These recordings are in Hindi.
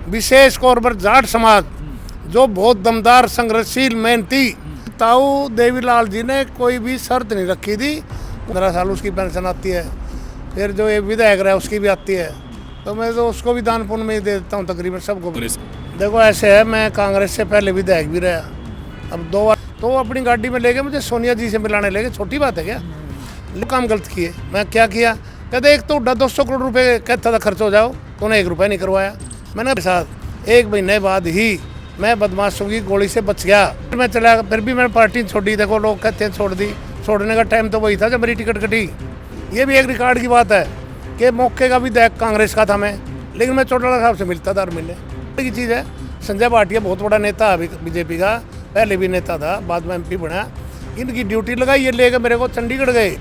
विशेष तौर पर जाट समाज जो बहुत दमदार संघर्षशील मेहनती, ताऊ देवीलाल जी ने कोई भी शर्त नहीं रखी थी। 15 साल उसकी पेंशन आती है, फिर जो ये विधायक रहा उसकी भी आती है, तो मैं तो उसको भी दान पुण्य में दे देता हूँ तकरीबन सबको। देखो ऐसे है, मैं कांग्रेस से पहले विधायक भी रहा, अब 2 बार तो अपनी गाड़ी में लेके मुझे सोनिया जी से मिलाने लेके, छोटी बात है क्या? काम गलत किए, मैं क्या किया? कहते एक तो 200 करोड़ रुपए कहता था खर्च हो जाओ, तूने 1 रुपया नहीं करवाया। मैंने साथ 1 महीने बाद ही मैं बदमाशों की गोली से बच गया, मैं चला, फिर भी मैंने पार्टी छोड़ी। देखो लोग कहते हैं छोड़ दी, छोड़ने का टाइम तो वही था जब मेरी टिकट कटी। ये भी एक रिकॉर्ड की बात है कि मौके का भी कांग्रेस का था मैं, लेकिन मैं चौटाला साहब से मिलता था हर महीने की चीज़ है। संजय भाटिया बहुत बड़ा नेता है बीजेपी का, पहले भी नेता था, बाद में MP बना। इनकी ड्यूटी लगाई, ये लेकर मेरे को चंडीगढ़ गए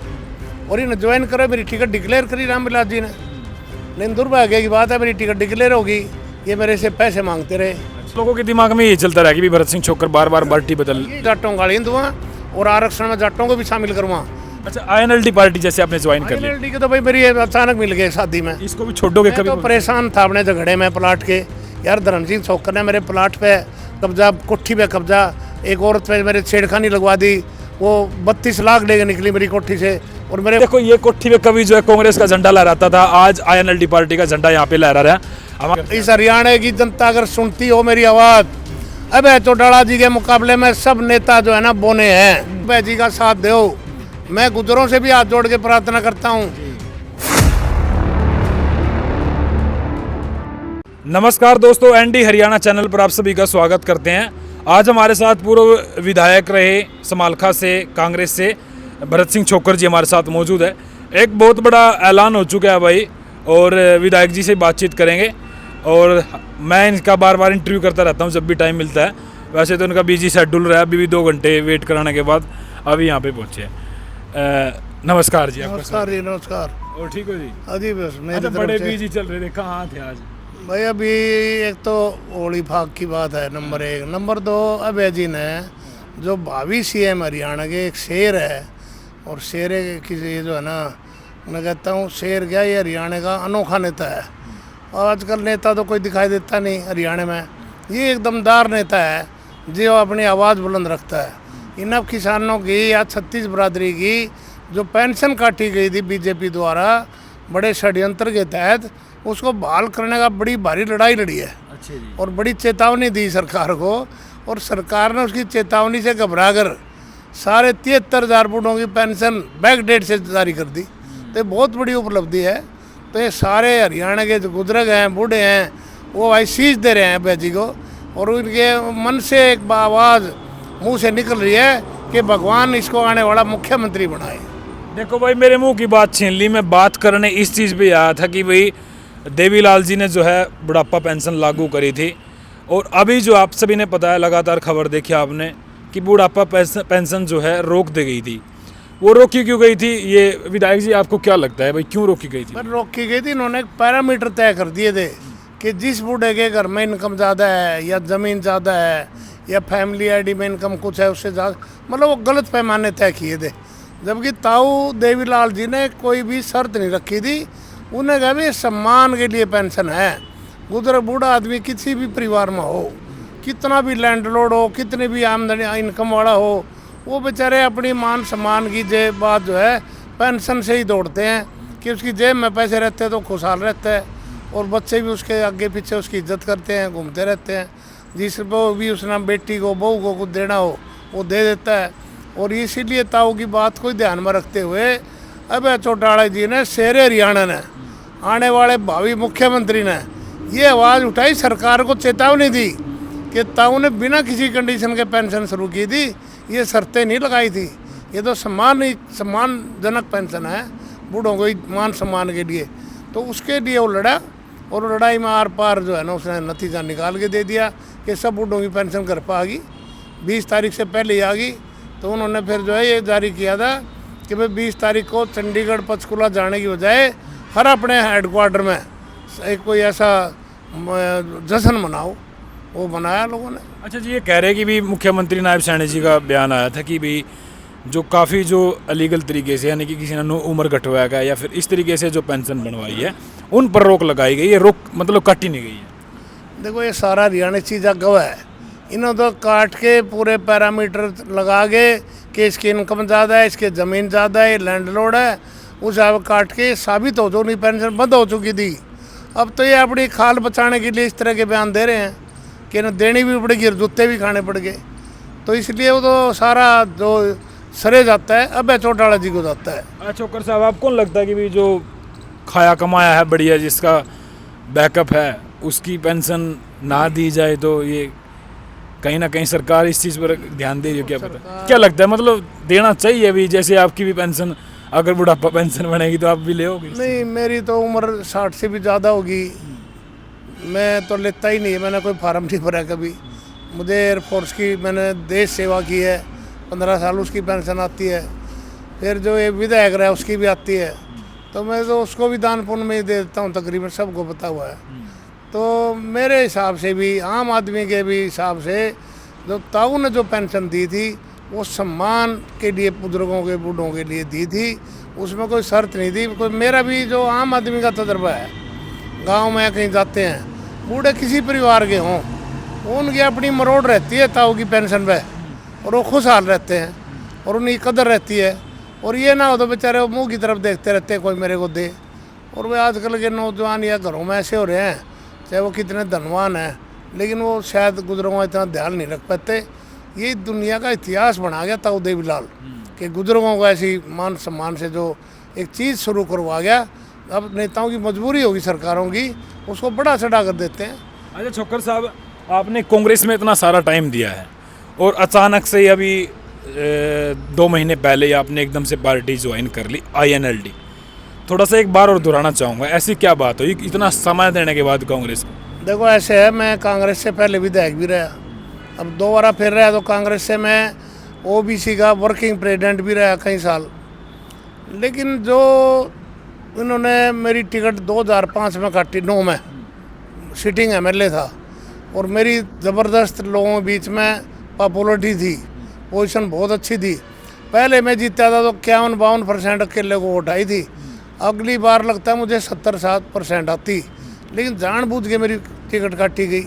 और इन्हें ज्वाइन करे, मेरी टिकट डिक्लेयर करी रामविलास जी ने। लेकिन दुर्भाग्य की बात है, मेरी टिकट डिक्लेयर होगी, ये मेरे से पैसे मांगते रहे। लोगों के दिमाग में ये चलता रहा कि भरत सिंह छोकर बार बार पार्टी बदल, जाटों का हिंदुआ और आरक्षण में जाटों को भी शामिल करवा। अच्छा, INLD पार्टी जैसे आपने ज्वाइन कर लिया, INLD के तो भाई मेरी अचानक मिल गए शादी में, इसको भी छोड़ोगे कभी? तो परेशान था अपने झगड़े में प्लाट के। यार धर्म सिंह छोकर ने मेरे प्लाट पे कब्जा, कोठी पे कब्जा, एक औरत पे मेरे छेड़खानी लगवा दी, वो 32 लाख लेके निकली मेरी कोठी से। और मेरे देखो ये कोठी में कभी जो है कांग्रेस का झंडा लहराता था, आज INLD पार्टी का झंडा यहाँ पे लहरा रहा है। इस हरियाणा की जनता अगर सुनती हो मेरी आवाज़, अब चौटाला जी के मुकाबले में सब नेता जो है ना बोने हैं, अभय जी का साथ दो। मैं गुजरों से भी हाथ जोड़ के प्रार्थना करता हूँ। नमस्कार दोस्तों, ND हरियाणा चैनल पर आप सभी का स्वागत करते हैं। आज हमारे साथ पूर्व विधायक रहे समालखा से, कांग्रेस से, भरत सिंह छोकर जी हमारे साथ मौजूद है। एक बहुत बड़ा ऐलान हो चुका है भाई, और विधायक जी से बातचीत करेंगे। और मैं इनका बार बार इंटरव्यू करता रहता हूँ जब भी टाइम मिलता है। वैसे तो इनका बिजी शेड्यूल रहा है, अभी भी 2 घंटे वेट कराने के बाद अभी यहाँ पे पहुँचे। नमस्कार जी। नमस्कार जी, नमस्कार। और ठीक हो जी? अजी बस अच्छा, बड़े बिजी चल रहे थे, कहाँ थे आज? भाई अभी एक तो होली भाग की बात है नंबर 1, नंबर 2 अभय जी ने जो भावी CM हरियाणा के एक शेर है, और शेर की ये जो है ना, मैं कहता हूँ शेर क्या, ये हरियाणा का अनोखा नेता है। और आजकल नेता तो कोई दिखाई देता नहीं हरियाणा में, ये एक दमदार नेता है जो अपनी आवाज़ बुलंद रखता है। इन अब किसानों की या 36 बरादरी की जो पेंशन काटी गई थी बीजेपी द्वारा बड़े षड्यंत्र के तहत, उसको बहाल करने का बड़ी भारी लड़ाई लड़ी है। अच्छा जी। और बड़ी चेतावनी दी सरकार को, और सरकार ने उसकी चेतावनी से घबरा कर सारे 73,000 बूढ़ों की पेंशन बैक डेट से जारी कर दी। तो ये बहुत बड़ी उपलब्धि है। तो ये सारे हरियाणा के जो बुजुर्ग हैं, बूढ़े हैं, वो भाई सीज दे रहे हैं अभय जी को, और उनके मन से एक आवाज़ मुंह से निकल रही है कि भगवान इसको आने वाला मुख्यमंत्री बनाए। देखो भाई, मेरे मुंह की बात छीन ली। मैं बात करने इस चीज़ पे आया था कि भाई देवीलाल जी ने जो है बुढ़ापा पेंशन लागू करी थी, और अभी जो आप सभी ने पता है, लगातार खबर देखी आपने कि बुढ़ापा पेंशन जो है रोक दी गई थी। वो रोकी क्यों गई थी, ये विधायक जी आपको क्या लगता है भाई, क्यों रोकी गई थी? पर रोकी गई थी, इन्होंने एक पैरामीटर तय कर दिए थे कि जिस बूढ़े के घर में इनकम ज़्यादा है, या ज़मीन ज़्यादा है, या फैमिली ID में इनकम कुछ है, उससे ज़्यादा, मतलब वो गलत पैमाने तय किए थे। जबकि ताऊ देवीलाल जी ने कोई भी शर्त नहीं रखी थी। उन्हें कहा भी सम्मान के लिए पेंशन है। गुजर बूढ़ा आदमी किसी भी परिवार में हो, कितना भी लैंडलॉर्ड हो, कितनी भी आमदनी इनकम वाला हो, वो बेचारे अपनी मान सम्मान की बात जो है पेंशन से ही दौड़ते हैं कि उसकी जेब में पैसे रहते हैं तो खुशहाल रहता है, और बच्चे भी उसके आगे पीछे उसकी इज्जत करते हैं, घूमते रहते हैं। जिसको भी उसने बेटी को, बहू को कुछ देना हो वो दे देता है। और इसीलिए ताऊ की बात को ध्यान में रखते हुए अभय चौटाला जी ने, शेर हरियाणा ने, आने वाले भावी मुख्यमंत्री ने ये आवाज़ उठाई, सरकार को चेतावनी दी कि ताऊ ने बिना किसी कंडीशन के पेंशन शुरू की थी, ये शर्तें नहीं लगाई थी। ये तो सम्मानजनक पेंशन है बूढ़ों को मान सम्मान के लिए। तो उसके लिए वो लड़ा, और लड़ाई में आर पार जो है ना उसने नतीजा निकाल के दे दिया कि सब बूढ़ों की पेंशन घर पर आ गई, 20 तारीख से पहले ही आ गई। तो उन्होंने फिर जो है ये जारी किया था कि भाई 20 तारीख को चंडीगढ़ पंचकुला जाने की बजाय हर अपने हेडक्वार्टर में एक कोई ऐसा जश्न मनाओ, वो बनाया लोगों ने। अच्छा जी, ये कह रहे हैं कि भी मुख्यमंत्री नायब सैनी जी का बयान आया था कि भी जो काफ़ी जो अलीगल तरीके से, यानी कि किसी ने उम्र घटवाया गया या फिर इस तरीके से जो पेंशन बनवाई है, उन पर रोक लगाई गई है। रोक मतलब कट ही नहीं गई है। देखो ये सारा हरियाणा चीज़ गवा है। इन्होंने तो काट के पूरे पैरामीटर लगा के कि इसकी इनकम ज़्यादा है, इसकी ज़मीन ज़्यादा है, लैंडलॉर्ड है, उस हिसाब काट के साबित हो जो नहीं पेंशन बंद हो चुकी थी। अब तो ये अपनी खाल बचाने के लिए इस तरह के बयान दे रहे हैं कि ना देनी भी पड़ेगी और जूते भी खाने पड़ गए। तो इसलिए वो तो सारा जो सरे जाता है अब चौटाला जी को जाता है। चोकर साहब, आपको नहीं लगता कि भी जो खाया कमाया है बढ़िया, जिसका बैकअप है, उसकी पेंशन ना दी जाए तो ये कहीं ना कहीं सरकार इस चीज़ पर ध्यान दे रही है? क्या पता, क्या लगता है, मतलब देना चाहिए भी? जैसे आपकी भी पेंशन, अगर बुढ़ापा पेंशन बनेगी तो आप भी लेओगे? नहीं, मेरी तो उम्र 60 से भी ज़्यादा होगी, मैं तो लेता ही नहीं। मैंने कोई फार्म नहीं भरा कभी। मुझे एयरफोर्स की, मैंने देश सेवा की है 15 साल, उसकी पेंशन आती है। फिर जो ये विधायक रहा उसकी भी आती है, तो मैं तो उसको भी दान पुण्य में ही दे देता हूँ, तकरीबन सबको पता हुआ है। तो मेरे हिसाब से भी, आम आदमी के भी हिसाब से, जो ताऊ ने जो पेंशन दी थी वो सम्मान के लिए बुजुर्गों के, बूढ़ों के लिए दी थी, उसमें कोई शर्त नहीं थी। कोई मेरा भी जो आम आदमी का तजर्बा है, गांव में कहीं जाते हैं, बूढ़े किसी परिवार के हों, उनकी अपनी मरोड़ रहती है ताऊ की पेंशन पे, और वो खुशहाल रहते हैं और उनकी कदर रहती है। और ये ना हो तो बेचारे वो मुँह की तरफ देखते रहते हैं कोई मेरे को दे। और वे आजकल के नौजवान या घरों में ऐसे हो रहे हैं, चाहे वो कितने धनवान हैं, लेकिन वो शायद बुजुर्गों का इतना ध्यान नहीं रख पाते। ये दुनिया का इतिहास बना गया ताऊ देवीलाल कि बुजुर्गों को ऐसी मान सम्मान से जो एक चीज़ शुरू करवा गया। अब नेताओं की मजबूरी होगी, सरकारों की, उसको बड़ा चढ़ा कर देते हैं। अच्छा छोकर साहब, आपने कांग्रेस में इतना सारा टाइम दिया है और अचानक से ही अभी 2 महीने पहले ही आपने एकदम से पार्टी ज्वाइन कर ली, INLD। थोड़ा सा एक बार और दोहराना चाहूँगा, ऐसी क्या बात हुई इतना समय देने के बाद कांग्रेस को? देखो ऐसे है, मैं कांग्रेस से पहले विधायक भी रहा, अब 2 बार फिर रहा, तो कांग्रेस से मैं OBC का वर्किंग प्रेसिडेंट भी रहा कई साल। लेकिन जो इन्होंने मेरी टिकट 2005 में काटी, 9 में सिटिंग MLA था, और मेरी ज़बरदस्त लोगों के बीच में पॉपुलरिटी थी, पोजीशन बहुत अच्छी थी। पहले मैं जीता था तो 51-52% अकेले को वोट आई थी। अगली बार लगता है मुझे 70-7% आती, लेकिन जानबूझ के मेरी टिकट काटी गई।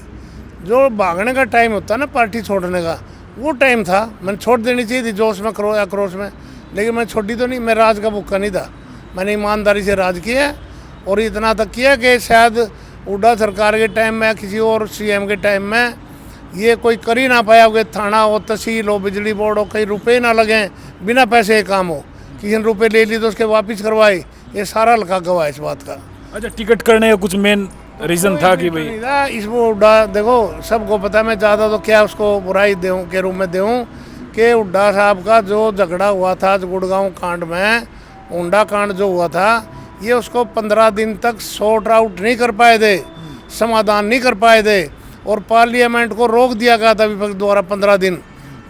जो भागने का टाइम होता है ना पार्टी छोड़ने का, वो टाइम था, मैंने छोड़ देनी चाहिए थी जोश में, आक्रोश में, लेकिन मैं छोड़ी तो नहीं। मैं राज का भुक्का नहीं था, मैंने ईमानदारी से राज किया, और इतना तक किया कि शायद हुड्डा सरकार के टाइम में, किसी और CM के टाइम में ये कोई कर ही ना पाया कि थाना हो, तहसील हो, बिजली बोर्ड हो, कहीं रुपये ना लगें, बिना पैसे के काम हो। किसी ने रुपये ले लिए तो उसके वापस करवाए, ये सारा हल्का गवाह है इस बात का। अच्छा, टिकट करने का कुछ मेन रीज़न था कि भाई इसको हुड्डा, देखो सबको पता, मैं ज़्यादा तो क्या उसको बुराई दूँ के रूप में दूँ कि हुड्डा साहब का जो झगड़ा हुआ था गुड़गांव कांड में, हुंडा कांड जो हुआ था, ये उसको 15 दिन तक सॉर्ट आउट नहीं कर पाए थे, समाधान नहीं कर पाए थे, और पार्लियामेंट को रोक दिया गया था विपक्ष द्वारा 15 दिन।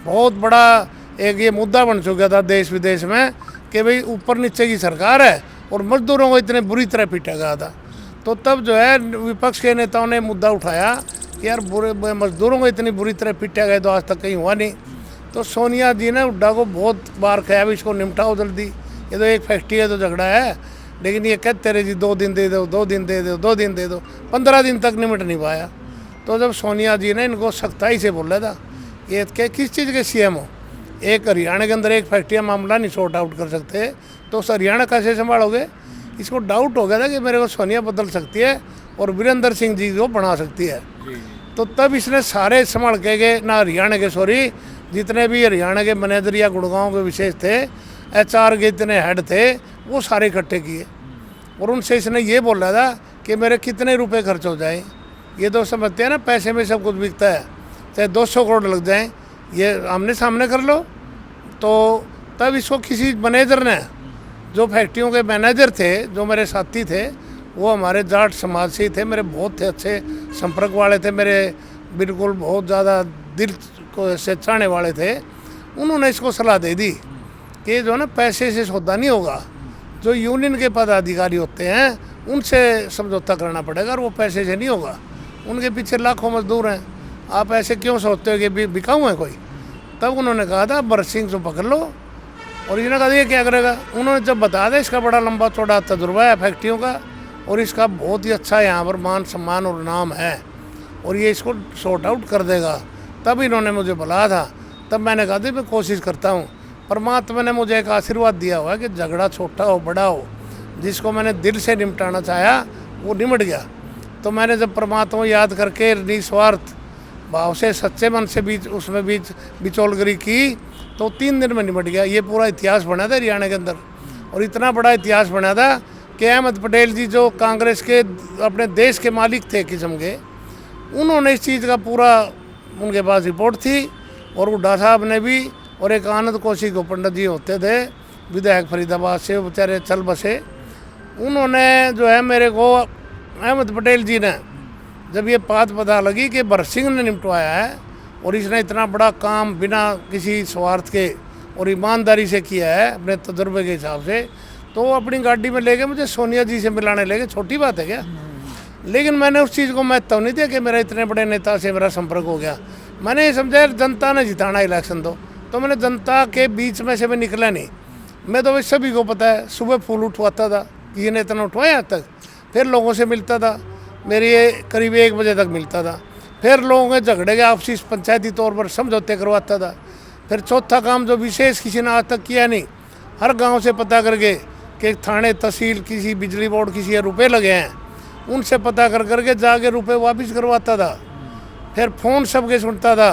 बहुत बड़ा एक ये मुद्दा बन चुका था देश विदेश में कि भाई ऊपर नीचे की सरकार है और मजदूरों को इतने बुरी तरह पीटा गया था। तो तब जो है विपक्ष के नेताओं ने मुद्दा उठाया कि यार बुरे मजदूरों को इतनी बुरी तरह पीटा गया तो आज तक कहीं हुआ नहीं। तो सोनिया जी ने हुड्डा को बहुत बार कहा भी इसको निपटाओ जल्दी, ये तो एक फैक्ट्री है तो झगड़ा है, लेकिन ये कहते रहे जी 2 दिन दे दो, 2 दिन दे दो, 2 दिन दे दो, 15 दिन तक निपट नहीं पाया। तो जब सोनिया जी ने इनको सख्ताई से बोला था ये किस चीज़ के CM हो, एक हरियाणा के अंदर एक फैक्ट्री मामला नहीं सॉर्ट आउट कर सकते, तो उस हरियाणा कैसे संभालोगे? इसको डाउट हो गया था कि मेरे को सोनिया बदल सकती है और वीरेंद्र सिंह जी को बना सकती है। तो तब इसने सारे संभाल के गए, ना हरियाणा के, सॉरी, जितने भी हरियाणा के मैनेजर या गुड़गांव के विशेष थे, HR के इतने हेड थे, वो सारे इकट्ठे किए, और उनसे इसने ये बोला था कि मेरे कितने रुपए खर्च हो जाए। ये तो समझते हैं ना पैसे में सब कुछ बिकता है, चाहे 200 करोड़ लग जाए, ये आमने सामने कर लो। तो तब इसको किसी मैनेजर ने, जो फैक्ट्रियों के मैनेजर थे, जो मेरे साथी थे, वो हमारे जाट समाज से ही थे, मेरे बहुत थे अच्छे संपर्क वाले थे, मेरे बिल्कुल बहुत ज़्यादा दिल को से चाहने वाले थे। उन्होंने इसको सलाह दे दी कि जो है ना पैसे से सौदा नहीं होगा, जो यूनियन के पदाधिकारी होते हैं उनसे समझौता करना पड़ेगा, और वो पैसे से नहीं होगा। उनके पीछे लाखों मजदूर हैं, आप ऐसे क्यों सोचते हो कि बिकाऊ है कोई? तब उन्होंने कहा था भरत सिंह को पकड़ लो, और इन्होंने कहा ये क्या करेगा? उन्होंने जब बता दिया इसका बड़ा लंबा चौड़ा तजुर्बा है फैक्ट्रियों का, और इसका बहुत ही अच्छा यहाँ पर मान सम्मान और नाम है, और ये इसको सॉर्ट आउट कर देगा। तब इन्होंने मुझे बुलाया था, तब मैंने कहा था मैं कोशिश करता हूँ। परमात्मा ने मुझे एक आशीर्वाद दिया हुआ है कि झगड़ा छोटा हो बड़ा हो, जिसको मैंने दिल से निपटाना चाहा वो निमट गया। तो मैंने जब परमात्मा को याद करके निस्वार्थ भाव से सच्चे मन से उसमें बिचौलगरी की तो 3 दिन में निमट गया। ये पूरा इतिहास बना था हरियाणा के अंदर, और इतना बड़ा इतिहास बना था कि अहमद पटेल जी जो कांग्रेस के अपने देश के मालिक थे किस्म के, उन्होंने इस चीज़ का पूरा उनके पास रिपोर्ट थी। और हुड्डा साहब ने भी, और एक आनंद कौशिक को पंडित जी होते थे विधायक फरीदाबाद से, वो बेचारे चल बसे, उन्होंने जो है मेरे को अहमद पटेल जी ने जब ये बात पता लगी कि भरत सिंह ने निपटवाया है और इसने इतना बड़ा काम बिना किसी स्वार्थ के और ईमानदारी से किया है अपने तजुर्बे के हिसाब से, तो वो अपनी गाड़ी में लेके मुझे सोनिया जी से मिलाने लगे। छोटी बात है क्या? लेकिन मैंने उस चीज़ को महत्व नहीं दिया कि मेरा इतने बड़े नेता से मेरा संपर्क हो गया। मैंने ये समझा जनता ने जिताना इलेक्शन, तो मैंने जनता के बीच में से मैं निकला नहीं। मैं तो भाई सभी को पता है, सुबह फूल उठवाता था, किसी ने इतना उठवाया आज तक, फिर लोगों से मिलता था, मेरी ये करीब 1 बजे तक मिलता था, फिर लोगों के झगड़े के आपसी पंचायती तौर पर समझौते करवाता था। फिर चौथा काम जो विशेष किसी ने आज तक किया नहीं, हर गांव से पता करके कि थाने तहसील किसी बिजली बोर्ड किसी रुपए लगे हैं, उनसे पता कर करके जाके रुपए वापस करवाता था। फिर फ़ोन सबके सुनता था,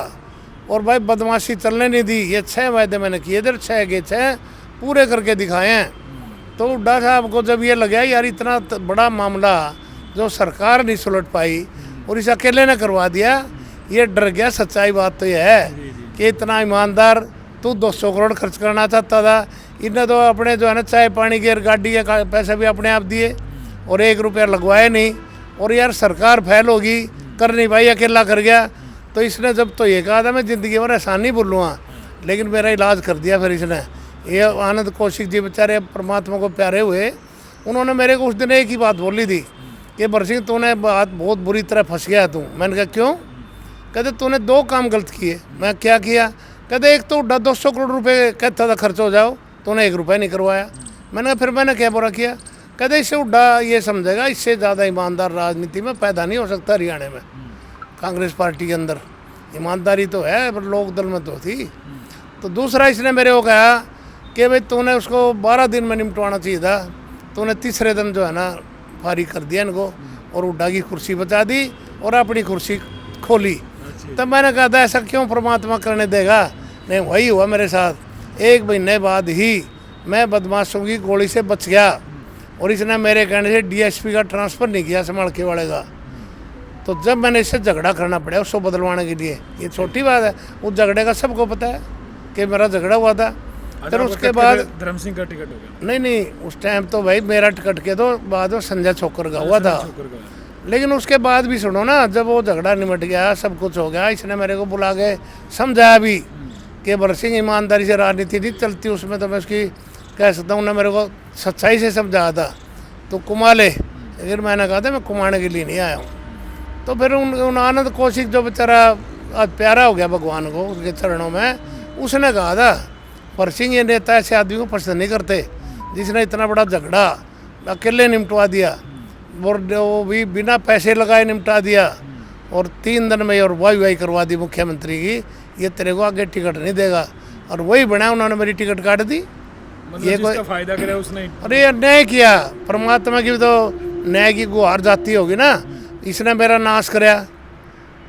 और भाई बदमाशी चलने नहीं दी। ये 6 वायदे मैंने किए थे, 6 के 6 पूरे करके दिखाए हैं। तो हुड्डा साहब को जब ये लगा यार इतना बड़ा मामला जो सरकार नहीं सुलट पाई और इस अकेले ने करवा दिया, ये डर गया। सच्चाई बात तो ये है कि इतना ईमानदार तू 200 करोड़ खर्च करना चाहता था, इन्हें तो अपने जो है ना चाय पानी के गाड़ी के पैसे भी अपने आप दिए और 1 रुपया लगवाए नहीं। और यार सरकार फैल होगी, कर नहीं भाई, अकेला कर गया। तो इसने जब तो ये कहा था मैं ज़िंदगी भर एहसान नहीं भूलूँगा, लेकिन मेरा इलाज कर दिया। फिर इसने ये आनंद कौशिक जी बेचारे परमात्मा को प्यारे हुए, उन्होंने मेरे को उस दिन एक ही बात बोली थी कि भरत सिंह तूने बात बहुत बुरी तरह फंस गया तू। मैंने कहा क्यों? कहते तूने 2 काम गलत किए। मैं क्या किया? कहते एक तो 200 करोड़ रुपए कहता था खर्च हो जाओ, तूने 1 रुपया नहीं करवाया। मैंने कहा फिर मैंने क्या बुरा किया? कहते इससे हुड्डा ये समझेगा इससे ज़्यादा ईमानदार राजनीति में पैदा नहीं हो सकता हरियाणा में। कांग्रेस पार्टी के अंदर ईमानदारी तो है पर लोक दल में तो थी। तो दूसरा इसने मेरे को कहा कि भाई तूने उसको 12 दिन में निपटवाना चाहिए था, तूने तीसरे दिन जो है ना फारिग कर दिया इनको और हुड्डा की कुर्सी बचा दी और अपनी कुर्सी खोली। तब मैंने कहा था ऐसा क्यों परमात्मा करने देगा? नहीं, वही हुआ मेरे साथ। 1 महीने बाद ही मैं बदमाशों की गोली से बच गया और इसने मेरे कहने से डीएसपी का ट्रांसफ़र नहीं किया समालके वाले का। तो जब मैंने इससे झगड़ा करना पड़ा उसको बदलवाने के लिए, ये छोटी बात है, उस झगड़े का सबको पता है कि मेरा झगड़ा हुआ था। फिर उसके बाद धर्म सिंह का टिकट हो गया। नहीं, उस टाइम तो भाई मेरा टिकट के तो बाद में संजय छोकर का हुआ था। लेकिन उसके बाद भी सुनो ना, जब वो झगड़ा निमट गया, सब कुछ हो गया, इसने मेरे को बुला के समझाया भी कि भरत सिंह ईमानदारी से राजनीति नहीं चलती, उसमें तो मैं उसकी कह सकता हूँ। मेरे को सच्चाई से समझाया था तो कुमा ले, लेकिन मैंने कहा था मैं कुमाने के लिए नहीं आया हूँ। तो फिर उन आनंद कौशिक जो बेचारा आज प्यारा हो गया भगवान को उसके चरणों में, उसने कहा था भरत सिंह ये नेता ऐसे आदमी को पसंद नहीं करते जिसने इतना बड़ा झगड़ा अकेले निपटवा दिया और वो भी बिना पैसे लगाए निपटा दिया और 3 दिन में और वाई करवा दी मुख्यमंत्री की। ये तेरे को आगे टिकट नहीं देगा। और वही बना, उन्होंने मेरी टिकट काट दी। ये कोई फायदा करे उसने। अरे यार न्याय किया, परमात्मा की तो न्याय की गुहार जाती होगी ना। इसने मेरा नाश कराया।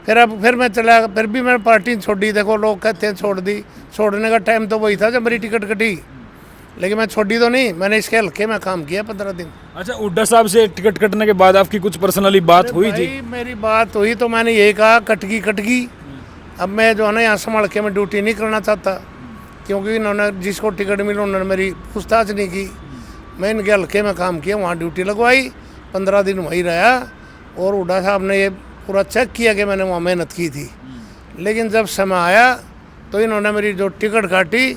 फिर मैं चला, फिर भी मैंने पार्टी छोड़ी। देखो लोग कहते हैं छोड़ दी, छोड़ने का टाइम तो वही था जब मेरी टिकट कटी, लेकिन मैं छोड़ी तो नहीं। मैंने इसके हल्के में काम किया 15 दिन। अच्छा, हुड्डा साहब से टिकट कटने के बाद आपकी कुछ पर्सनली बात हुई थी? मेरी बात हुई तो मैंने यही कहा कटगी। अब मैं जो है ना यहाँ संभालके में ड्यूटी नहीं करना चाहता, क्योंकि इन्होंने जिसको टिकट मिली उन्होंने मेरी पूछताछ नहीं की। मैं इनके हल्के में काम किया, वहाँ ड्यूटी लगवाई, 15 दिन वहीं रहा। और हुड्डा साहब ने ये पूरा चेक किया कि मैंने वहाँ मेहनत की थी। लेकिन जब समय आया तो इन्होंने मेरी जो टिकट काटी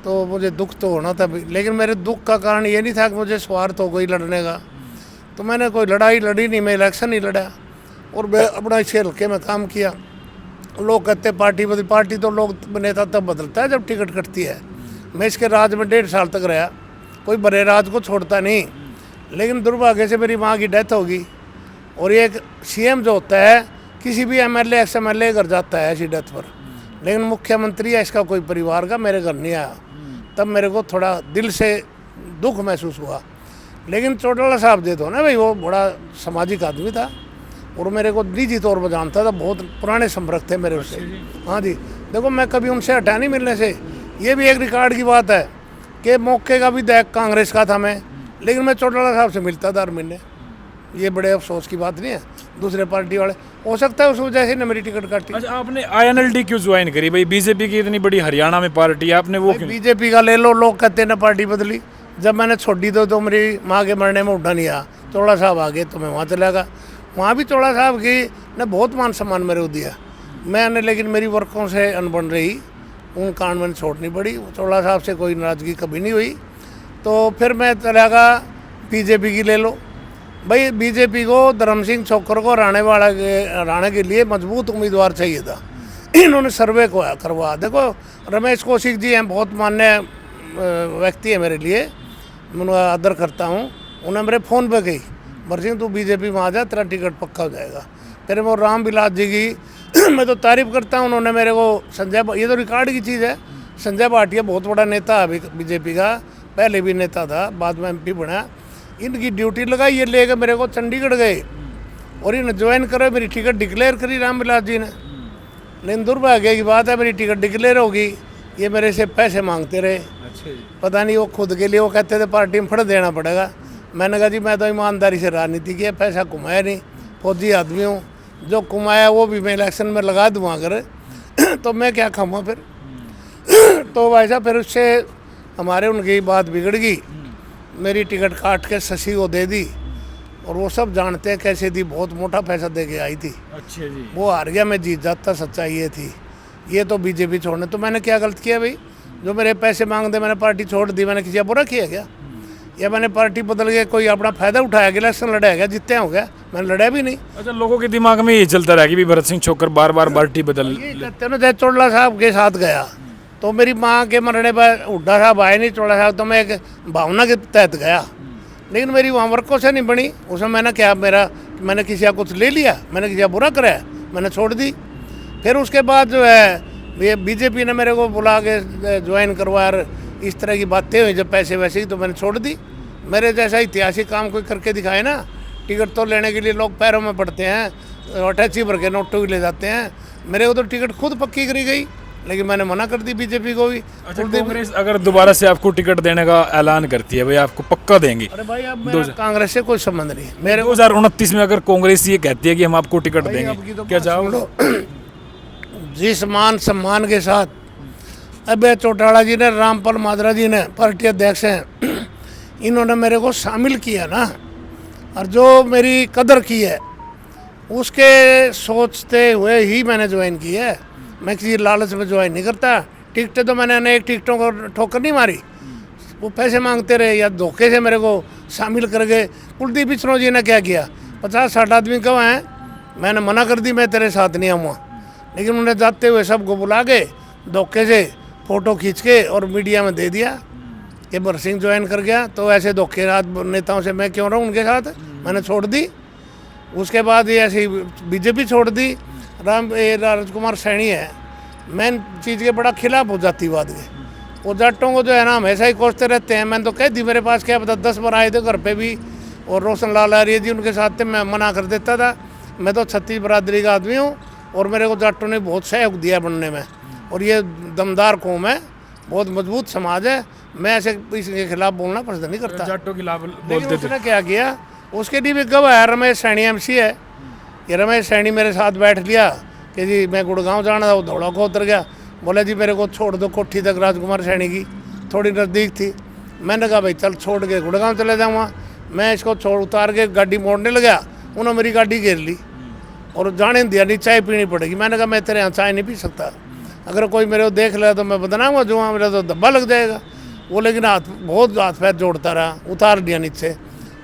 तो मुझे दुख तो होना था, लेकिन मेरे दुख का कारण ये नहीं था कि मुझे स्वार्थ हो कोई लड़ने का। तो मैंने कोई लड़ाई लड़ी नहीं, मैं इलेक्शन नहीं लड़ा और मैं अपना इसे हल्के में काम किया। लोग कहते पार्टी बदली, पार्टी तो लोग नेता तब बदलता है जब टिकट कटती है। मैं इसके राज में 1.5 साल तक रहा, कोई बड़े राज को छोड़ता नहीं। लेकिन दुर्भाग्य से मेरी माँ की डेथ होगी और एक सीएम जो होता है किसी भी एमएलए एक्स एमएलए घर जाता है ऐसी डेथ पर, लेकिन मुख्यमंत्री या इसका कोई परिवार का मेरे घर नहीं आया। तब मेरे को थोड़ा दिल से दुख महसूस हुआ। लेकिन चौटाला साहब दे तो ना भाई, वो बड़ा सामाजिक आदमी था और मेरे को निजी तौर पर जानता था, बहुत पुराने संपर्क थे मेरे उससे। हाँ जी, देखो मैं कभी उनसे हटा नहीं मिलने से। ये भी एक रिकॉर्ड की बात है कि मौके का भी देख कांग्रेस का था मैं, लेकिन मैं चौटाला साहब से मिलता था हर महीने। ये बड़े अफसोस की बात नहीं है, दूसरे पार्टी वाले हो सकता है उस वजह से न मेरी टिकट काटी। अच्छा, आपने आईएनएलडी क्यों ज्वाइन करी भाई? बीजेपी की इतनी बड़ी हरियाणा में पार्टी है, आपने वो क्यों? बीजेपी का ले लो, लोग कहते हैं ना पार्टी बदली। जब मैंने छोड़ी तो मेरी माँ के मरने में उठा नहीं आया, चौड़ा साहब आ गए तो मैं वहाँ चला गया। वहाँ भी चौड़ा साहब की ने बहुत मान सम्मान मेरे को दिया मैंने, लेकिन मेरी वर्कों से अनबन रही, उन कारण मैंने छोड़नी पड़ी। चौड़ा साहब से कोई नाराज़गी कभी नहीं हुई। तो फिर मैं चला गया बीजेपी की ले लो भाई। बीजेपी को धर्म सिंह छोकर को हराने के लिए मजबूत उम्मीदवार चाहिए था। इन्होंने सर्वे को करवा, देखो रमेश कौशिक जी हैं, बहुत मान्य व्यक्ति है मेरे लिए, मैं उनका आदर करता हूँ। उन्होंने मेरे फ़ोन पे कही, सिंह तू बीजेपी में आ जा, तेरा टिकट पक्का हो जाएगा। फिर वो राम विलास जी की मैं तो तारीफ़ करता हूँ, उन्होंने मेरे को ये तो रिकॉर्ड की चीज़ है। संजय भाटिया बहुत बड़ा नेता है बीजेपी का, पहले भी नेता था, बाद में MP बना। इनकी ड्यूटी लगाई, ये लेकर मेरे को चंडीगढ़ गए और इन्हें ज्वाइन करो। मेरी टिकट डिक्लेयर करी राम विलास जी ने। लेकिन दुर्भाग्य की बात है, मेरी टिकट डिक्लेयर होगी, ये मेरे से पैसे मांगते रहे। पता नहीं वो खुद के लिए, वो कहते थे पार्टी में फड़ देना पड़ेगा। मैंने कहा जी मैं तो ईमानदारी से राजनीति की है, पैसा कमाया नहीं, फौजी आदमी हूँ, जो कमाया वो भी मैं इलेक्शन में लगा दूँ अगर तो मैं क्या खाऊँगा फिर। तो वैसा फिर उससे हमारे उनकी बात बिगड़ गई, मेरी टिकट काट के शशि को दे दी और वो सब जानते हैं कैसे दी, बहुत मोटा पैसा दे के आई थी। अच्छा जी। वो हार गया, मैं जीत जाता, सच्चाई ये थी। ये तो बीजेपी छोड़ने, तो मैंने क्या गलत किया भाई? जो मेरे पैसे मांगते मैंने पार्टी छोड़ दी, मैंने किसी बुरा किया क्या? या मैंने पार्टी बदल के कोई अपना फायदा उठाया गया, इलेक्शन लड़ा गया, जितने हो गया, मैंने लड़ा भी नहीं। अच्छा, लोगों के दिमाग में ये चलता रहा कि भी भरत सिंह छोकर बार बार पार्टी बदल ये कहते ना, जय चौड़ा साहब के साथ गया तो मेरी माँ के मरने पर हुड्डा साहब आए नहीं, चौड़ा साहब, तो मैं एक भावना के तहत गया। लेकिन मेरी वहाँ वर्कों से नहीं बनी। उसमें मैंने क्या, मैंने किसी का कुछ ले लिया, मैंने किसी का बुरा कराया, मैंने छोड़ दी। फिर उसके बाद जो है ये बीजेपी ने मेरे को बुला के ज्वाइन करवा, इस तरह की बातें हुई जब पैसे वैसे ही, तो मैंने छोड़ दी। मेरे जैसा ऐतिहासिक काम कोई करके दिखाए ना। टिकट तो लेने के लिए लोग पैरों में पड़ते हैं, अटैची भर के नोटों की ले जाते हैं। मेरे को तो टिकट खुद पक्की करी गई, लेकिन मैंने मना कर दी बीजेपी को भी। अच्छा, कांग्रेस अगर दोबारा से आपको टिकट देने का ऐलान करती है भाई, आपको पक्का देंगे? अरे भाई अब मेरा कांग्रेस से कोई संबंध नहीं मेरे। 2029 में अगर कांग्रेस ये कहती है कि हम आपको टिकट देंगे, तो क्या जाओगे? जिस मान सम्मान के साथ अभय चौटाला जी ने, रामपाल माजरा जी ने, पार्टी अध्यक्ष हैं, इन्होंने मेरे को शामिल किया ना, और जो मेरी कदर की है उसके सोचते हुए ही मैंने ज्वाइन की है। मैं किसी लालच में ज्वाइन नहीं करता। टिकटें तो मैंने अनेक टिकटों को ठोकर नहीं मारी, वो पैसे मांगते रहे या धोखे से मेरे को शामिल कर गए। कुलदीप बिश्नोई जी ने क्या किया, 50-60 आदमी कब हैं, मैंने मना कर दी, मैं तेरे साथ नहीं आऊँगा। लेकिन उन्हें जाते हुए सबको बुला के धोखे से फ़ोटो खींच के और मीडिया में दे दिया कि भरत सिंह ज्वाइन कर गया। तो ऐसे धोखेबाज नेताओं से मैं क्यों रहूँ उनके साथ, मैंने छोड़ दी। उसके बाद ये ऐसी बीजेपी छोड़ दी। राजकुमार सैनी है, मेन चीज़ के बड़ा खिलाफ हो जातिवाद के। वो जाटों को जो है ना हमेशा ही कोसते रहते हैं। मैंने तो कह दी, मेरे पास क्या पता 10 बार आए थे घर पे भी, और रोशन लाल आर्य जी उनके साथ थे, मैं मना कर देता था। मैं तो छत्तीस बरादरी का आदमी हूँ और मेरे को जाटों ने बहुत सहयोग दिया बनने में, और ये दमदार कौम है, बहुत मजबूत समाज है। मैं ऐसे इसके खिलाफ बोलना पसंद नहीं करता। जाटों के खिलाफ लेकिन उसने क्या किया, उसके लिए भी गवाह है, रमेश सैनी MC है। ये रमेश सैनी मेरे साथ बैठ लिया कि जी मैं गुड़गांव जाना था, वो दौड़ा को उतर गया, बोले जी मेरे को छोड़ दो कोठी तक, राजकुमार सैनी की थोड़ी नज़दीक थी। मैंने कहा भाई चल छोड़ के गुड़गांव चले जाऊँगा। मैं इसको उतार के गाड़ी मोड़ने लगा, उन्होंने मेरी गाड़ी घेर ली और जाने दिया नहीं, चाय पीनी पड़ेगी। मैंने कहा मैं तेरे यहाँ चाय नहीं पी सकता, अगर कोई मेरे को देख ले तो मैं बदनाम हो जाऊँगा, मेरा तो धब्बा लग जाएगा। वो लेकिन बहुत हाथ पैर जोड़ता रहा, उतार दिया नीचे,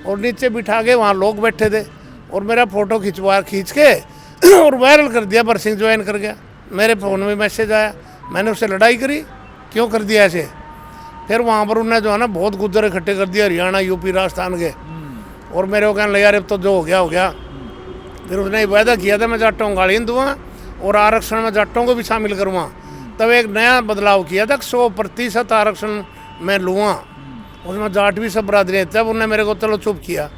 और नीचे बिठा के वहाँ लोग बैठे थे और मेरा फ़ोटो खींच के और वायरल कर दिया, भरत सिंह ज्वाइन कर गया। मेरे फ़ोन में मैसेज आया, मैंने उससे लड़ाई करी, क्यों कर दिया ऐसे। फिर वहाँ पर उन्होंने जो है ना बहुत गुज्जर इकट्ठे कर दिया, हरियाणा, UP, राजस्थान के, और मेरे को कहने लगा यार अब तो जो हो गया हो गया। फिर उसने वायदा किया था मैं जाटों को गाड़ी दूंगा और आरक्षण में जाटों को भी शामिल करूँगा। तब एक नया बदलाव किया था 100% आरक्षण मैं लूँगा, उसमें जाट भी सब बरादरी। तब उन्होंने मेरे को चलो चुप किया।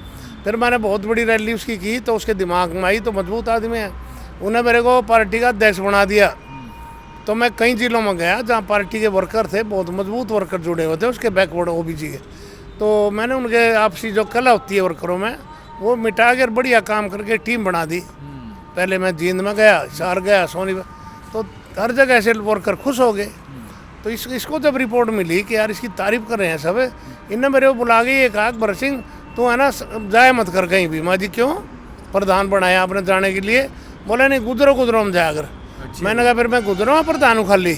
फिर मैंने बहुत बड़ी रैली उसकी की तो उसके दिमाग में आई, तो मजबूत आदमी है, उन्हें मेरे को पार्टी का अध्यक्ष बना दिया। तो मैं कई जिलों में गया जहाँ पार्टी के वर्कर थे, बहुत मजबूत वर्कर जुड़े हुए थे उसके बैकवर्ड ओबीसी के। तो मैंने उनके आपसी जो कला होती है वर्करों में वो मिटा कर बढ़िया काम करके टीम बना दी। पहले मैं जींद में गया, हिसार गया, सोनी, तो हर जगह ऐसे वर्कर खुश हो गए। तो इसको जब रिपोर्ट मिली कि यार इसकी तारीफ कर रहे हैं सब, इनने मेरे को बुला के ये कहा भरत सिंह तू है ना जाए मत कर कहीं भी। माँ जी क्यों, प्रधान बनाया आपने जाने के लिए? बोले नहीं गुजरो हम जाया कर। मैंने कहा फिर मैं गुजरा हूँ प्रधान हूँ खाली।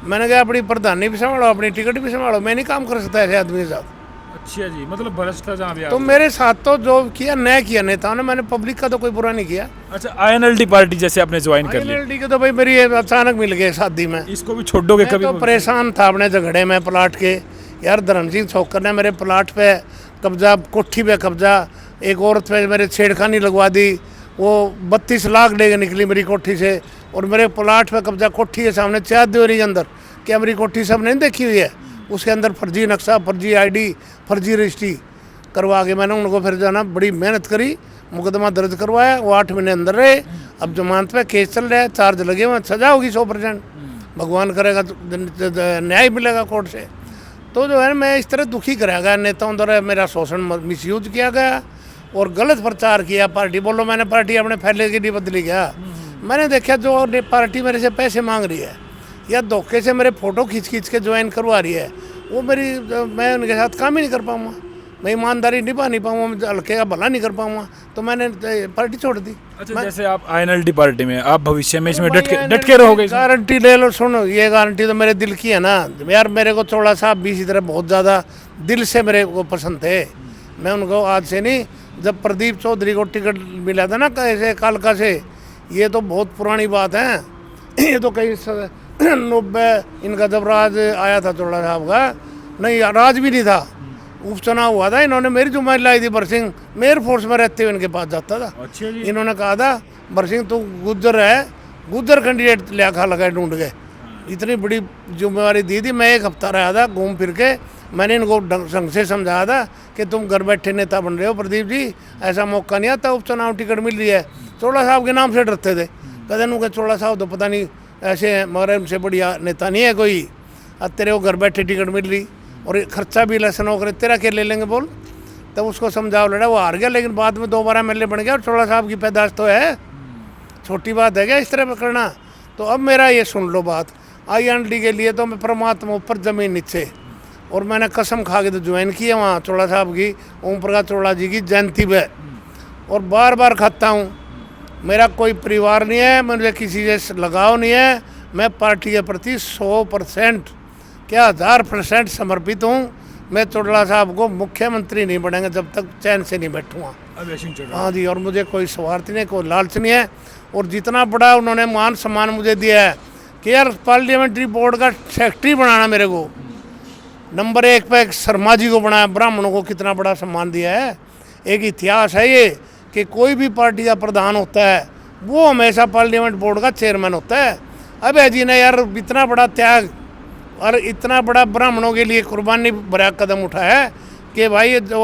मैंने कहा अपनी प्रधानी भी संभालो, अपनी टिकट भी संभालो, मैं नहीं काम कर सकता ऐसे आदमी के साथ। अच्छा जी, मतलब भ्रष्ट था जहाँ भी तो मेरे साथ तो जो किया नया किया नेताओं ने, मैंने पब्लिक का तो कोई बुरा नहीं किया। अच्छा, आईएनएलडी पार्टी जैसे आपने ज्वाइन कर लिया, INLD के तो भाई मेरी अचानक मिल गए शादी में। इसको भी छोड़ दोगे मैं कभी? तो परेशान था अपने झगड़े में प्लाट के। यार धर्म सिंह छोकर ने मेरे प्लाट पे कब्जा, कोठी पे कब्जा, एक औरत पे मेरे छेड़खानी लगवा दी, वो 32 लाख लेके निकली मेरी कोठी से। और मेरे प्लाट पे कब्जा, कोठी के सामने 4 दीवारी के अंदर, क्या मेरी कोठी सब नहीं देखी हुई है? उसके अंदर फर्जी नक्शा, फर्जी ID, फर्जी रजिस्ट्री करवा के मैंने उनको फिर जाना बड़ी मेहनत करी, मुकदमा दर्ज करवाया। वो 8 महीने अंदर रहे। अब जमानत पे केस चल रहा है, चार्ज लगे हुए, सजा होगी 100%। भगवान करेगा तो न्याय मिलेगा कोर्ट से। तो जो है मैं इस तरह दुखी कराया गया नेताओं द्वारा, मेरा शोषण मिसयूज किया गया और गलत प्रचार किया पार्टी। बोलो मैंने पार्टी अपने फैले के लिए बदली गया। मैंने देखा जो पार्टी मेरे से पैसे मांग रही है या धोखे से मेरे फोटो खींच के ज्वाइन करवा रही है, वो मैं उनके साथ काम ही नहीं कर पाऊँगा, मैं ईमानदारी निभा नहीं पाऊँगा, मैं हल्के का भला नहीं कर पाऊँगा। तो मैंने पार्टी छोड़ दी। अच्छा, जैसे आप आईएनएलडी पार्टी में, आप भविष्य में इसमें डट के रहोगे? गारंटी ले लो। सुनो, ये गारंटी तो मेरे दिल की है ना यार। मेरे को चोड़ा साहब भी इसी तरह बहुत ज़्यादा दिल से मेरे को पसंद थे। मैं उनको आज से नहीं, जब प्रदीप चौधरी को टिकट मिला था ना कैसे कालका से, ये तो बहुत पुरानी बात है। ये तो कई 90 इनका जब राज आया था चोड़ा साहब का, नहीं राज भी नहीं था, उपचुनाव हुआ था, इन्होंने मेरी जुम्मेदारी लाई थी। भरत सिंह मैं एयरफोर्स में रहते हुए इनके पास जाता था। अच्छा जी। इन्होंने कहा था भरत सिंह तू गुज्जर है, गुज्जर कैंडिडेट लिया खा लगा ढूंढ के। इतनी बड़ी जिम्मेवारी दी थी। मैं 1 हफ्ता रहा था घूम फिर के। मैंने इनको ढंग से समझाया था कि तुम घर बैठे नेता बन रहे हो प्रदीप जी, ऐसा मौका नहीं आता, उपचुनाव टिकट मिल रही है। चोड़ा साहब के नाम से डरते थे, कहते नु के चोड़ा साहब तो पता नहीं ऐसे हैं, मगर उनसे बढ़िया नेता नहीं है कोई। अब तेरे को घर बैठे टिकट मिल रही और खर्चा भी इलेक्शन हो, तेरा क्या ले लेंगे बोल। तब उसको समझाओ, लड़ा, वो हार गया, लेकिन बाद में 2 बार MLA बन गया। और चोड़ा साहब की पैदाश तो है, छोटी बात है क्या इस तरह करना। तो अब मेरा ये सुन लो बात, INLD के लिए तो मैं परमात्मा ऊपर जमीन नीचे, और मैंने कसम खा के तो ज्वाइन किया वहाँ चोड़ा साहब की, ओम प्रकाश चोड़ा जी की जयंती पे, और बार बार खाता हूँ। मेरा कोई परिवार नहीं है, मुझे किसी से लगाव नहीं है। मैं पार्टी के प्रति 100% क्या 1000% समर्पित हूँ। मैं चोड़ा साहब को मुख्यमंत्री नहीं बनेंगे जब तक चैन से नहीं बैठूँगा। हाँ जी, और मुझे कोई स्वार्थ नहीं, कोई लालच नहीं है। और जितना बड़ा उन्होंने मान सम्मान मुझे दिया है कि यार पार्लियामेंट्री बोर्ड का सेक्रेटरी बनाना, मेरे को नंबर 1 पे शर्मा जी को बनाया, ब्राह्मणों को कितना बड़ा सम्मान दिया है। एक इतिहास है ये कि कोई भी पार्टी का प्रधान होता है वो हमेशा पार्लियामेंट बोर्ड का चेयरमैन होता है। अब जी ने यार इतना बड़ा त्याग और इतना बड़ा ब्राह्मणों के लिए कुर्बानी भरा कदम उठाया है कि भाई जो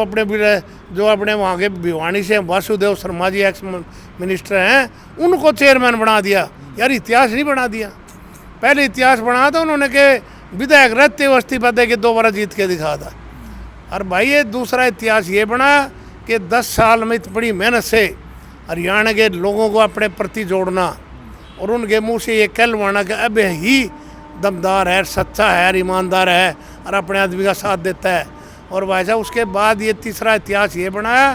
अपने वहाँ के भिवानी से वासुदेव शर्मा जी एक्स मिनिस्टर हैं, उनको चेयरमैन बना दिया। यार इतिहास नहीं बना दिया, पहले इतिहास बना था उन्होंने के विधायक रहते हुए इस्तीफा दे के 2 बार जीत के दिखा था। और भाई ये दूसरा इतिहास ये बना कि 10 साल में इतनी बड़ी मेहनत से हरियाणा के लोगों को अपने प्रति जोड़ना और उनके मुंह से ये कहलवाना कि अब ही दमदार है, सच्चा है, ईमानदार है और अपने आदमी का साथ देता है। और भाई साहब उसके बाद ये तीसरा इतिहास ये बनाया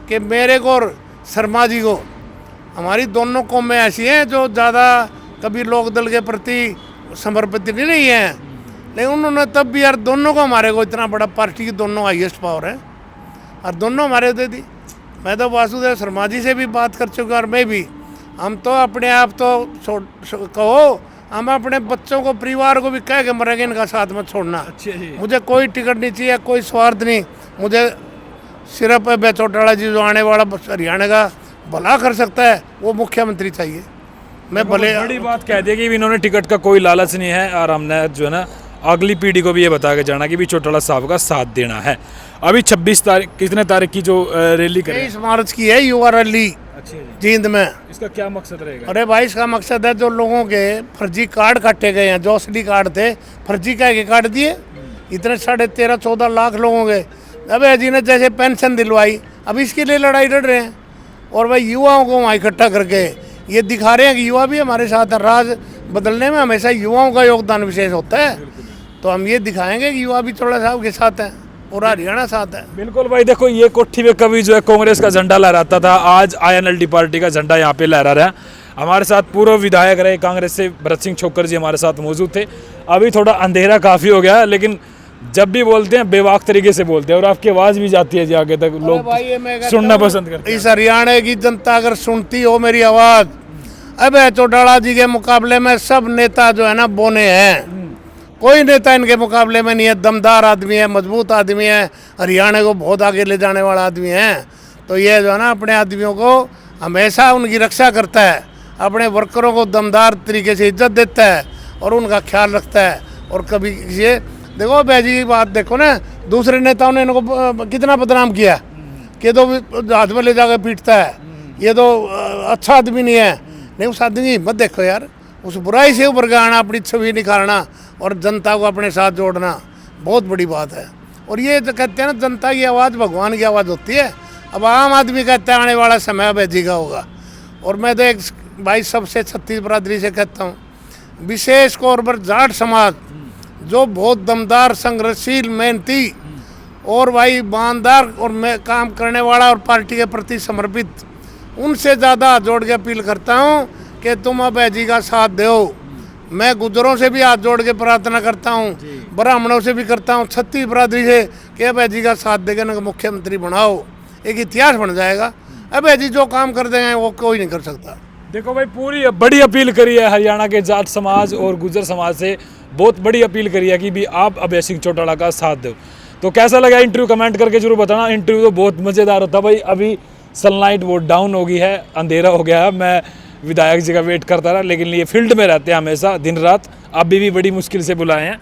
कि मेरे को और शर्मा जी को, हमारी दोनों कौमें ऐसी हैं जो ज़्यादा कभी लोक दल के प्रति समर्पित नहीं रही हैं, लेकिन उन्होंने तब भी यार दोनों को, हमारे को इतना बड़ा पार्टी की दोनों हाईएस्ट पावर है और दोनों हमारे दे दी। मैं तो वासुदेव शर्मा जी से भी बात कर चुका और मैं भी, हम तो अपने आप तो कहो, हम अपने बच्चों को, परिवार को भी कह के मरेंगे इनका साथ मत छोड़ना। मुझे कोई टिकट नहीं चाहिए, कोई स्वार्थ नहीं। मुझे सिर्फ चौटाला जी जो आने वाला हरियाणा का भला कर सकता है वो मुख्यमंत्री चाहिए। मैं भले बड़ी बात कह दी कि इन्होंने टिकट का कोई लालच नहीं है और हमने जो है ना अगली पीढ़ी को भी ये बता के जाना कि भी चौटाला साहब का साथ देना है। अभी 26 तारीख कितने तारीख की जो रैली करें? 23 मार्च की है युवा रैली अच्छा जी। जींद में। इसका क्या मकसद रहेगा? अरे भाई इसका मकसद है जो लोगों के फर्जी कार्ड काटे गए हैं, जो असली कार्ड थे फर्जी कह के काट दिए, इतने 13.5-14 लाख लोगों के। अब जी ने जैसे पेंशन दिलवाई, अब इसके लिए लड़ाई लड़ रहे हैं। और भाई युवाओं को वहाँ इकट्ठा करके ये दिखा रहे हैं कि युवा भी हमारे साथ है। राज बदलने में हमेशा युवाओं का योगदान विशेष होता है, तो हम ये दिखाएंगे कि युवा भी चौटाला साहब के साथ हैं, पूरा हरियाणा साथ है। बिल्कुल भाई, देखो ये कोठी में कभी जो है कांग्रेस का झंडा लहराता था, आज INLD पार्टी का झंडा यहाँ पे लहरा रहा है। हमारे साथ पूर्व विधायक रहे कांग्रेस से भरत सिंह छोकर जी हमारे साथ मौजूद थे। अभी थोड़ा अंधेरा काफ़ी हो गया है, लेकिन जब भी बोलते हैं बेवाक तरीके से बोलते हैं और आपकी आवाज़ भी जाती है जी आगे तक, लोग सुनना पसंद करते हैं। इस हरियाणा की जनता अगर सुनती हो मेरी आवाज़, अब चौटाला जी के मुकाबले में सब नेता जो है ना बोने हैं, कोई नेता इनके मुकाबले में नहीं है। दमदार आदमी है, मजबूत आदमी है, हरियाणा को बहुत आगे ले जाने वाला आदमी है। तो ये जो है ना अपने आदमियों को हमेशा उनकी रक्षा करता है, अपने वर्करों को दमदार तरीके से इज्जत देता है और उनका ख्याल रखता है। और कभी ये देखो बैजी की बात देखो ना, दूसरे नेताओं ने इनको कितना बदनाम किया कि तो हाथ में ले जाकर पीटता है, ये तो अच्छा आदमी नहीं है। नहीं, उस आदमी की हिम्मत देखो यार, उस बुराई से उभर के आना, अपनी छवि निखारना और जनता को अपने साथ जोड़ना बहुत बड़ी बात है। और ये तो कहते हैं ना, जनता की आवाज़ भगवान की आवाज़ होती है। अब आम आदमी कहता है आने वाला समय बैजी का होगा। और मैं तो एक भाई सबसे छत्तीस बरादरी से कहता हूँ, विशेष तौर पर जाट समाज जो बहुत दमदार, संघर्षशील, मेहनती और भाई ईमानदार और काम करने वाला और पार्टी के प्रति समर्पित, उनसे ज़्यादा जोड़ के अपील करता हूँ कि तुम अब जी का साथ दो। मैं गुजरों से भी हाथ जोड़ के प्रार्थना करता हूँ, ब्राह्मणों से भी करता हूँ, छत्तीस बरादरी से कि अब जी का साथ देकर ना मुख्यमंत्री बनाओ, एक इतिहास बन जाएगा। अब जी जो काम कर देंगे वो कोई नहीं कर सकता। देखो भाई, पूरी बड़ी अपील करी है हरियाणा के जाट समाज और गुजर समाज से, बहुत बड़ी अपील करी है कि भी आप अभय सिंह चौटाला का साथ दो। तो कैसा लगा इंटरव्यू कमेंट करके जरूर बताना। इंटरव्यू तो बहुत मज़ेदार होता भाई। अभी सनलाइट बहुत डाउन हो गई है, अंधेरा हो गया है। मैं विधायक जी का वेट करता रहा, लेकिन ये फील्ड में रहते हैं हमेशा दिन रात, अभी भी बड़ी मुश्किल से बुलाए हैं।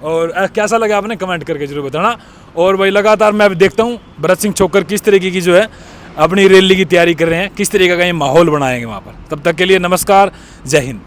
और कैसा लगा आपने कमेंट करके जरूर बताना। और भाई लगातार मैं देखता हूँ भरत सिंह छोकर किस तरीके की जो है अपनी रैली की तैयारी कर रहे हैं, किस तरीके का ये माहौल बनाएंगे वहाँ पर। तब तक के लिए नमस्कार, जय हिंद।